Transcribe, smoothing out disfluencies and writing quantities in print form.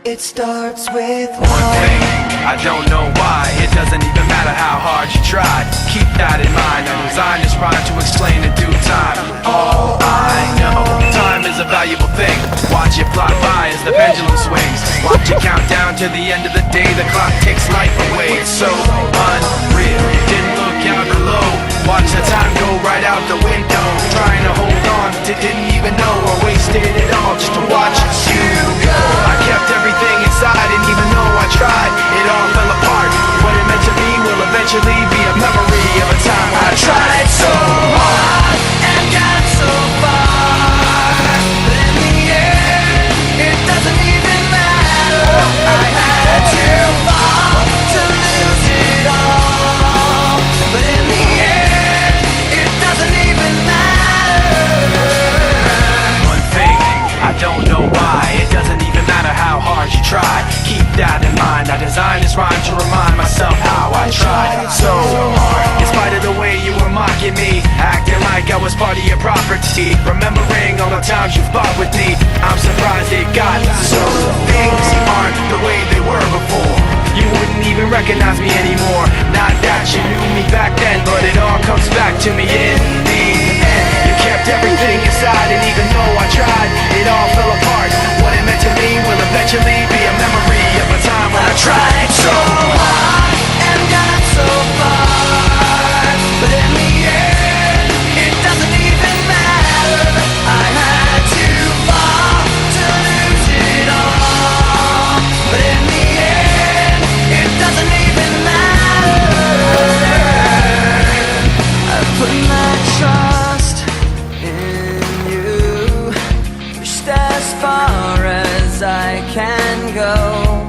It starts with one thing, I don't know why. It doesn't even matter how hard you try. Keep that in mind. I designed this rhyme to explain in due time. All I know, time is a valuable thing. Watch it fly by as the pendulum swings. Watch it count down to the end of the day. The clock takes life away. It's so unreal. Didn't look out below. Watch the time go right out the window. Trying to hold on to didn't even know or wasted it all just to watch you go. I kept everything inside, and even though I tried, it all fell apart. What it meant to me will eventually be a memory of a time when I tried so hard and got so far, but in the end, it doesn't even matter. I had to fall to lose it all, but in the end, it doesn't even matter. One thing, I don't know why. It doesn't even matter how hard you try. Keep that in mind. I designed this rhyme to remind myself how I tried so hard. In spite of the way you were mocking me, acting like I was part of your property, remembering all the times you fought with me, I'm surprised it got so. Things aren't the way they were before. You wouldn't even recognize me anymore. Not that you knew me back then, but it all comes back to me in the end. You kept everything inside, and even though I tried, it all fell apart. What it meant to me will eventually be a memory of a time when I tried so hard and got so far, but in the end, it doesn't even matter. I had to fall to lose it all, but in the end, it doesn't even matter. I put my trust in you, pushed as far as I can go.